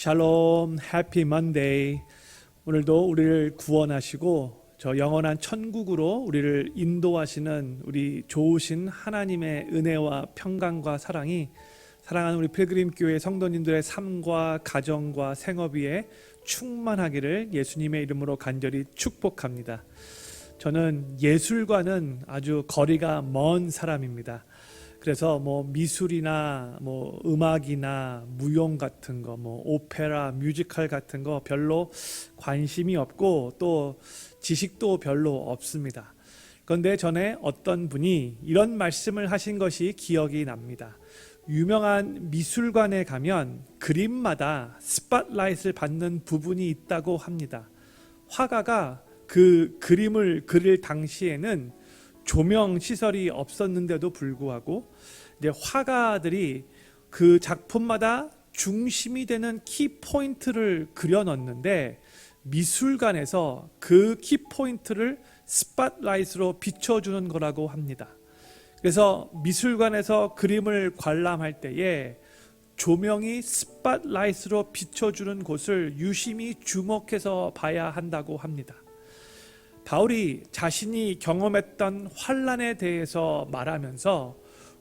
샬롬, 해피 먼데이. 오늘도 우리를 구원하시고 저 영원한 천국으로 우리를 인도하시는 우리 좋으신 하나님의 은혜와 평강과 사랑이 사랑하는 우리 필그림 교회 성도님들의 삶과 가정과 생업 위에 충만하기를 예수님의 이름으로 간절히 축복합니다. 저는 예술과는 아주 거리가 먼 사람입니다. 그래서 미술이나 음악이나 무용 같은 거, 오페라, 뮤지컬 같은 거 별로 관심이 없고 또 지식도 별로 없습니다. 그런데 전에 어떤 분이 이런 말씀을 하신 것이 기억이 납니다. 유명한 미술관에 가면 그림마다 스팟라이트를 받는 부분이 있다고 합니다. 화가가 그 그림을 그릴 당시에는 조명 시설이 없었는데도 불구하고 이제 화가들이 그 작품마다 중심이 되는 키포인트를 그려 넣는데 미술관에서 그 키포인트를 스팟라이트로 비춰주는 거라고 합니다. 그래서 미술관에서 그림을 관람할 때에 조명이 스팟라이트로 비춰주는 곳을 유심히 주목해서 봐야 한다고 합니다. 바울이 자신이 경험했던 환난에 대해서 말하면서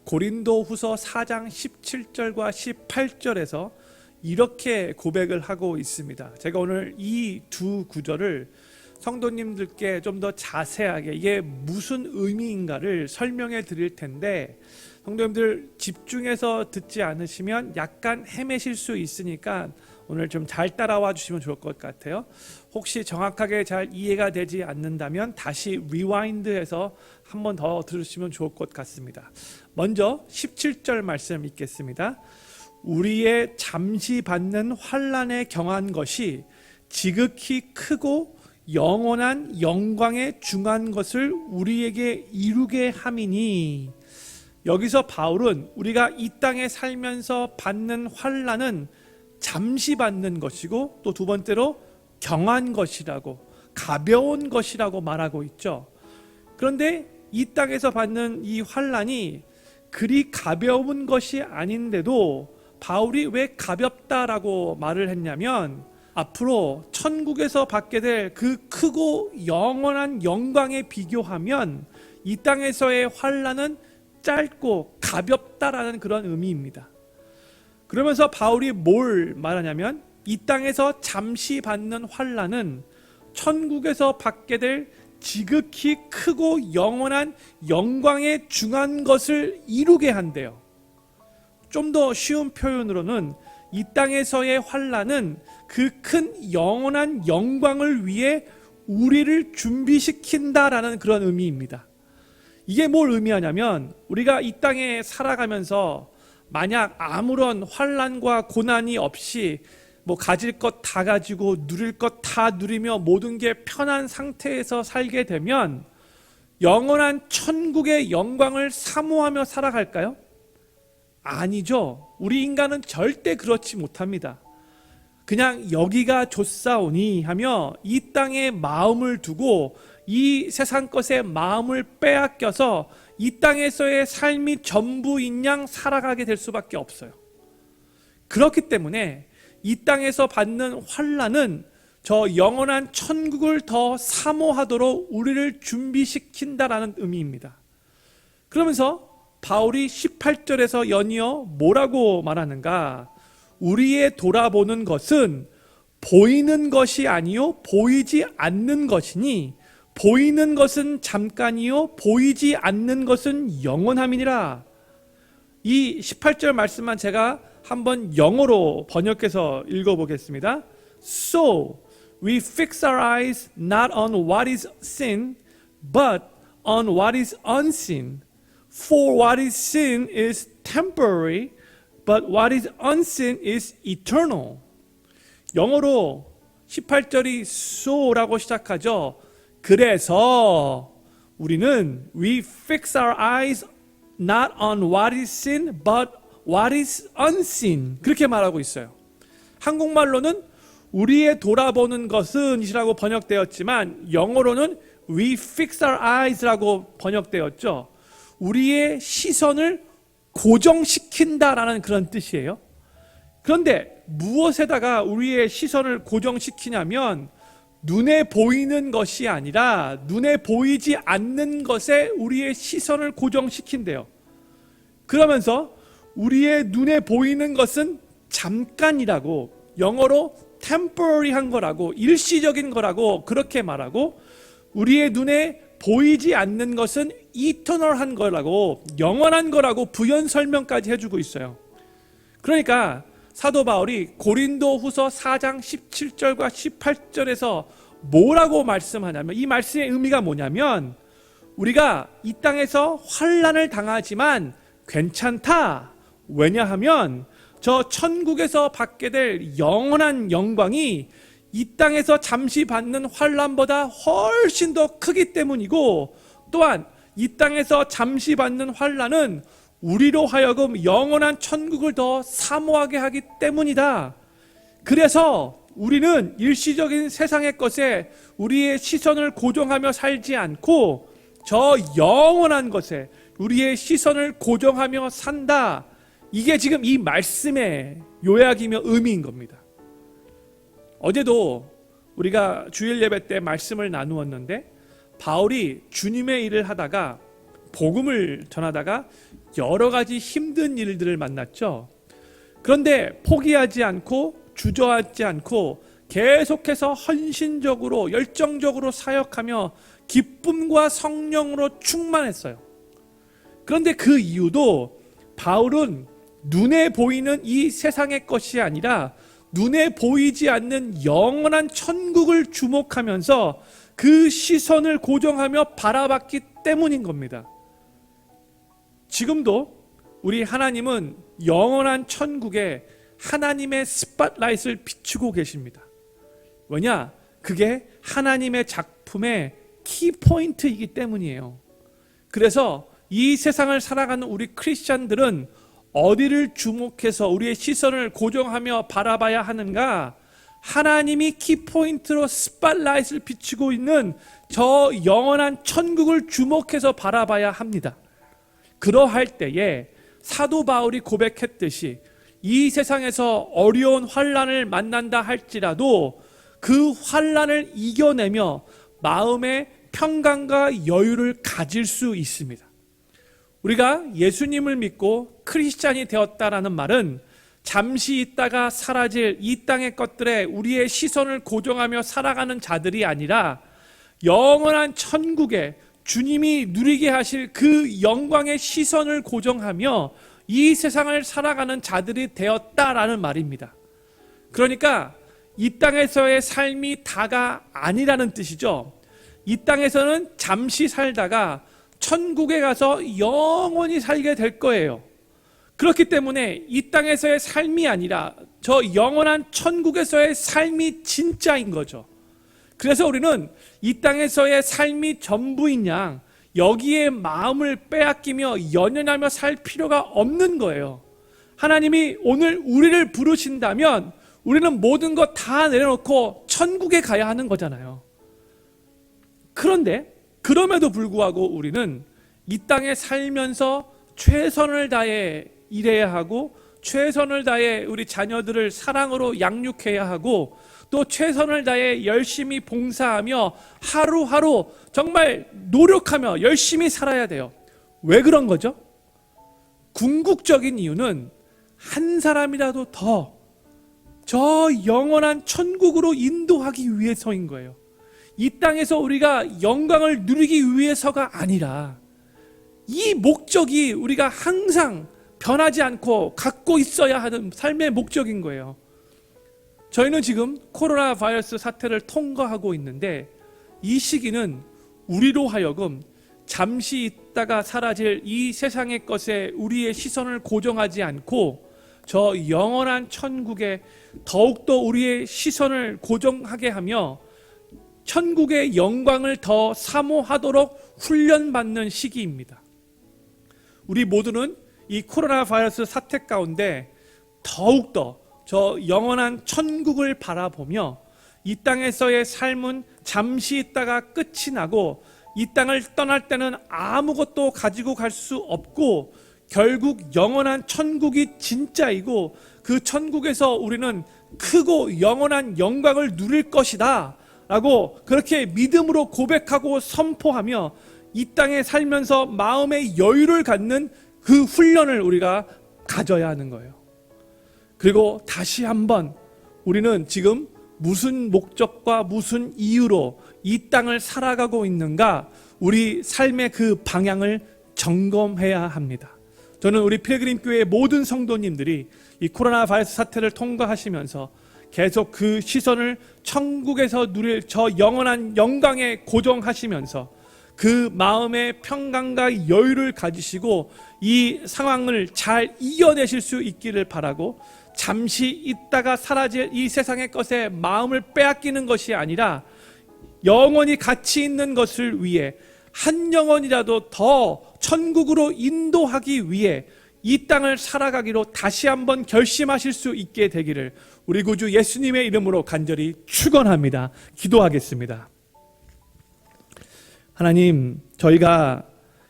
고린도후서 4장 17절과 18절에서 이렇게 고백을 하고 있습니다. 제가 오늘 이 두 구절을 성도님들께 좀 더 자세하게 이게 무슨 의미인가를 설명해 드릴 텐데 성도님들 집중해서 듣지 않으시면 약간 헤매실 수 있으니까 오늘 좀 잘 따라와 주시면 좋을 것 같아요. 혹시 정확하게 잘 이해가 되지 않는다면 다시 리와인드해서 한 번 더 들으시면 좋을 것 같습니다. 먼저 17절 말씀 읽겠습니다. 우리의 잠시 받는 환난에 경한 것이 지극히 크고 영원한 영광에 중한 것을 우리에게 이루게 함이니. 여기서 바울은 우리가 이 땅에 살면서 받는 환난은 잠시 받는 것이고 또 두 번째로 경한 것이라고, 가벼운 것이라고 말하고 있죠. 그런데 이 땅에서 받는 이 환난이 그리 가벼운 것이 아닌데도 바울이 왜 가볍다라고 말을 했냐면 앞으로 천국에서 받게 될 그 크고 영원한 영광에 비교하면 이 땅에서의 환난은 짧고 가볍다라는 그런 의미입니다. 그러면서 바울이 뭘 말하냐면 이 땅에서 잠시 받는 환난은 천국에서 받게 될 지극히 크고 영원한 영광에 중한 것을 이루게 한대요. 좀 더 쉬운 표현으로는 이 땅에서의 환난은 그 큰 영원한 영광을 위해 우리를 준비시킨다라는 그런 의미입니다. 이게 뭘 의미하냐면 우리가 이 땅에 살아가면서 만약 아무런 환난과 고난이 없이 가질 것 다 가지고 누릴 것 다 누리며 모든 게 편한 상태에서 살게 되면 영원한 천국의 영광을 사모하며 살아갈까요? 아니죠. 우리 인간은 절대 그렇지 못합니다. 그냥 여기가 좋사오니 하며 이 땅에 마음을 두고 이 세상 것에 마음을 빼앗겨서 이 땅에서의 삶이 전부인 양 살아가게 될 수밖에 없어요. 그렇기 때문에 이 땅에서 받는 환난은 저 영원한 천국을 더 사모하도록 우리를 준비시킨다라는 의미입니다. 그러면서 바울이 18절에서 연이어 뭐라고 말하는가? 우리의 돌아보는 것은 보이는 것이 아니요 보이지 않는 것이니 보이는 것은 잠깐이요 보이지 않는 것은 영원함이니라. 이 18절 말씀만 제가 한번 영어로 번역해서 읽어보겠습니다. So we fix our eyes not on what is seen but on what is unseen. For what is seen is temporary but what is unseen is eternal. 영어로 18절이 so라고 시작하죠. 그래서 우리는 we fix our eyes not on what is seen but what is unseen. 그렇게 말하고 있어요. 한국말로는 우리의 돌아보는 것은 이라고 번역되었지만 영어로는 we fix our eyes라고 번역되었죠. 우리의 시선을 고정시킨다라는 그런 뜻이에요. 그런데 무엇에다가 우리의 시선을 고정시키냐면 눈에 보이는 것이 아니라 눈에 보이지 않는 것에 우리의 시선을 고정시킨대요. 그러면서 우리의 눈에 보이는 것은 잠깐이라고, 영어로 temporary한 거라고, 일시적인 거라고 그렇게 말하고, 우리의 눈에 보이지 않는 것은 eternal한 거라고, 영원한 거라고 부연 설명까지 해주고 있어요. 그러니까 사도 바울이 고린도후서 4장 17절과 18절에서 뭐라고 말씀하냐면, 이 말씀의 의미가 뭐냐면, 우리가 이 땅에서 환난을 당하지만 괜찮다. 왜냐하면 저 천국에서 받게 될 영원한 영광이 이 땅에서 잠시 받는 환난보다 훨씬 더 크기 때문이고, 또한 이 땅에서 잠시 받는 환난은 우리로 하여금 영원한 천국을 더 사모하게 하기 때문이다. 그래서 우리는 일시적인 세상의 것에 우리의 시선을 고정하며 살지 않고 저 영원한 것에 우리의 시선을 고정하며 산다. 이게 지금 이 말씀의 요약이며 의미인 겁니다. 어제도 우리가 주일 예배 때 말씀을 나누었는데, 바울이 주님의 일을 하다가, 복음을 전하다가 여러 가지 힘든 일들을 만났죠. 그런데 포기하지 않고 주저하지 않고 계속해서 헌신적으로 열정적으로 사역하며 기쁨과 성령으로 충만했어요. 그런데 그 이유도 바울은 눈에 보이는 이 세상의 것이 아니라 눈에 보이지 않는 영원한 천국을 주목하면서 그 시선을 고정하며 바라봤기 때문인 겁니다. 지금도 우리 하나님은 영원한 천국에 하나님의 스팟라이트를 비추고 계십니다. 왜냐? 그게 하나님의 작품의 키포인트이기 때문이에요. 그래서 이 세상을 살아가는 우리 크리스찬들은 어디를 주목해서 우리의 시선을 고정하며 바라봐야 하는가? 하나님이 키포인트로 스팟라이트를 비추고 있는 저 영원한 천국을 주목해서 바라봐야 합니다. 그러할 때에 사도 바울이 고백했듯이 이 세상에서 어려운 환난을 만난다 할지라도 그 환난을 이겨내며 마음의 평강과 여유를 가질 수 있습니다. 우리가 예수님을 믿고 크리스찬이 되었다라는 말은 잠시 있다가 사라질 이 땅의 것들에 우리의 시선을 고정하며 살아가는 자들이 아니라 영원한 천국에 주님이 누리게 하실 그 영광의 시선을 고정하며 이 세상을 살아가는 자들이 되었다라는 말입니다. 그러니까 이 땅에서의 삶이 다가 아니라는 뜻이죠. 이 땅에서는 잠시 살다가 천국에 가서 영원히 살게 될 거예요. 그렇기 때문에 이 땅에서의 삶이 아니라 저 영원한 천국에서의 삶이 진짜인 거죠. 그래서 우리는 이 땅에서의 삶이 전부인 양 여기에 마음을 빼앗기며 연연하며 살 필요가 없는 거예요. 하나님이 오늘 우리를 부르신다면 우리는 모든 것 다 내려놓고 천국에 가야 하는 거잖아요. 그런데 그럼에도 불구하고 우리는 이 땅에 살면서 최선을 다해 일해야 하고 최선을 다해 우리 자녀들을 사랑으로 양육해야 하고 또 최선을 다해 열심히 봉사하며 하루하루 정말 노력하며 열심히 살아야 돼요. 왜 그런 거죠? 궁극적인 이유는 한 사람이라도 더 저 영원한 천국으로 인도하기 위해서인 거예요. 이 땅에서 우리가 영광을 누리기 위해서가 아니라 이 목적이 우리가 항상 변하지 않고 갖고 있어야 하는 삶의 목적인 거예요. 저희는 지금 코로나 바이러스 사태를 통과하고 있는데 이 시기는 우리로 하여금 잠시 있다가 사라질 이 세상의 것에 우리의 시선을 고정하지 않고 저 영원한 천국에 더욱더 우리의 시선을 고정하게 하며 천국의 영광을 더 사모하도록 훈련받는 시기입니다. 우리 모두는 이 코로나 바이러스 사태 가운데 더욱더 저 영원한 천국을 바라보며 이 땅에서의 삶은 잠시 있다가 끝이 나고 이 땅을 떠날 때는 아무것도 가지고 갈 수 없고 결국 영원한 천국이 진짜이고 그 천국에서 우리는 크고 영원한 영광을 누릴 것이다 라고 그렇게 믿음으로 고백하고 선포하며 이 땅에 살면서 마음의 여유를 갖는 그 훈련을 우리가 가져야 하는 거예요. 그리고 다시 한번 우리는 지금 무슨 목적과 무슨 이유로 이 땅을 살아가고 있는가, 우리 삶의 그 방향을 점검해야 합니다. 저는 우리 필그림 교회의 모든 성도님들이 이 코로나 바이러스 사태를 통과하시면서 계속 그 시선을 천국에서 누릴 저 영원한 영광에 고정하시면서 그 마음의 평강과 여유를 가지시고 이 상황을 잘 이겨내실 수 있기를 바라고, 잠시 있다가 사라질 이 세상의 것에 마음을 빼앗기는 것이 아니라 영원히 가치 있는 것을 위해 한 영혼이라도 더 천국으로 인도하기 위해 이 땅을 살아가기로 다시 한번 결심하실 수 있게 되기를 우리 구주 예수님의 이름으로 간절히 축원합니다. 기도하겠습니다. 하나님, 저희가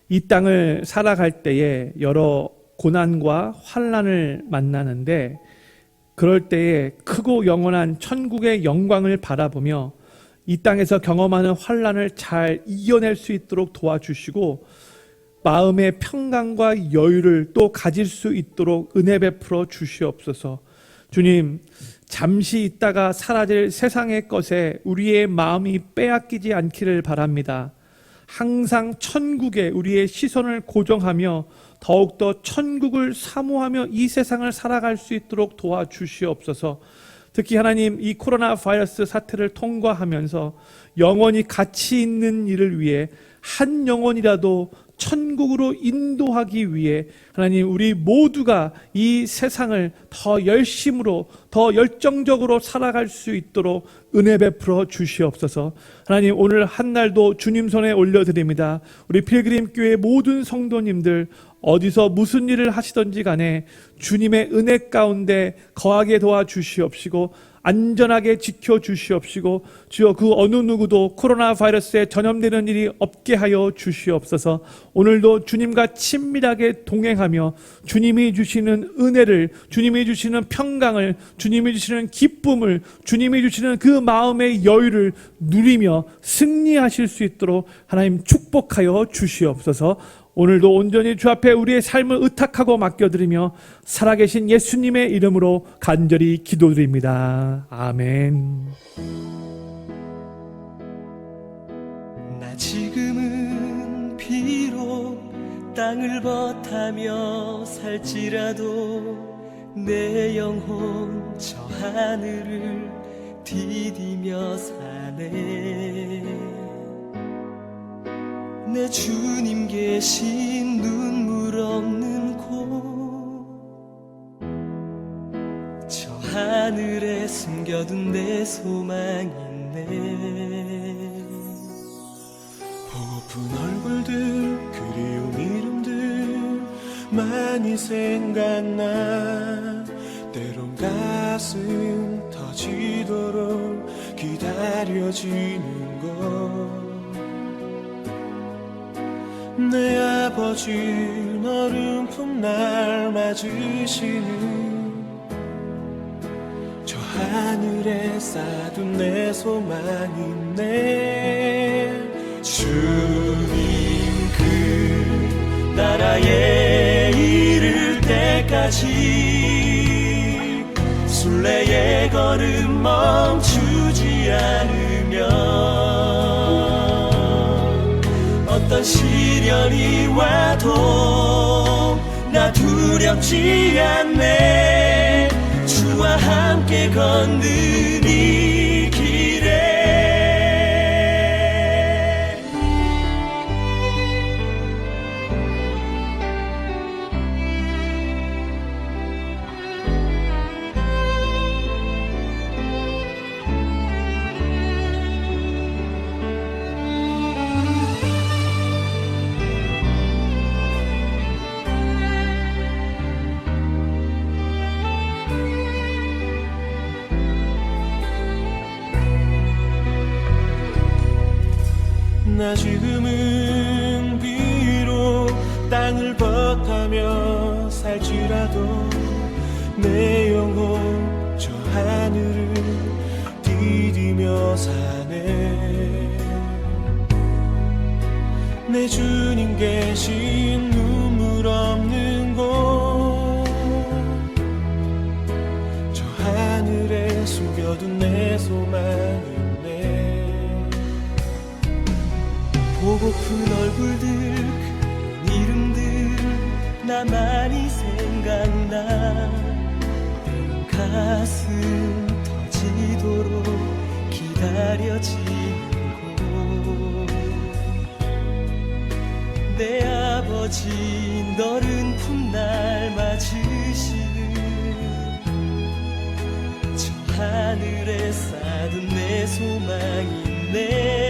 이 땅을 살아갈 때에 여러 고난과 환난을 만나는데, 그럴 때에 크고 영원한 천국의 영광을 바라보며 이 땅에서 경험하는 환난을 잘 이겨낼 수 있도록 도와주시고 마음의 평강과 여유를 또 가질 수 있도록 은혜 베풀어 주시옵소서. 주님, 잠시 있다가 사라질 세상의 것에 우리의 마음이 빼앗기지 않기를 바랍니다. 항상 천국에 우리의 시선을 고정하며 더욱더 천국을 사모하며 이 세상을 살아갈 수 있도록 도와주시옵소서. 특히 하나님, 이 코로나 바이러스 사태를 통과하면서 영원히 가치 있는 일을 위해 한 영혼이라도 천국으로 인도하기 위해 하나님, 우리 모두가 이 세상을 더 열심으로 더 열정적으로 살아갈 수 있도록 은혜 베풀어 주시옵소서. 하나님, 오늘 한 날도 주님 손에 올려드립니다. 우리 필그림 교회 모든 성도님들 어디서 무슨 일을 하시던지 간에 주님의 은혜 가운데 거하게 도와주시옵시고 안전하게 지켜주시옵시고 주여, 그 어느 누구도 코로나 바이러스에 전염되는 일이 없게 하여 주시옵소서. 오늘도 주님과 친밀하게 동행하며 주님이 주시는 은혜를, 주님이 주시는 평강을, 주님이 주시는 기쁨을, 주님이 주시는 그 마음의 여유를 누리며 승리하실 수 있도록 하나님 축복하여 주시옵소서. 오늘도 온전히 주 앞에 우리의 삶을 의탁하고 맡겨드리며 살아계신 예수님의 이름으로 간절히 기도드립니다. 아멘. 나 지금은 비록 땅을 버타며 살지라도 내 영혼 저 하늘을 디디며 사네. 내 주님 계신 눈물 없는 곳, 저 하늘에 숨겨둔 내 소망 있네. 보고픈 얼굴들, 그리운 이름들 많이 생각나. 때론 가슴 터지도록 기다려지는 것. 내 아버지 어른품 날 맞으시는 저 하늘에 쌓둔 내 소망이네. 주님 그 나라에 이를 때까지 순례의 걸음 멈추지 않으면 어떤 시련이 와도 나 두렵지 않네. 주와 함께 걷는 이 길에 나 지금은 비록 땅을 버타며 바라며 살지라도 내 영혼 저 하늘을 디디며 사네. 내 주님 계신 눈물 없는 곳, 저 하늘에 숨겨둔 내 소망이네. 보고픈 얼굴들, 그 이름들 나만이 생각나. 가슴 터지도록 기다려지는 곳, 내 아버지 너른 풋날 맞으시는 저 하늘에 쌓은 내 소망이네.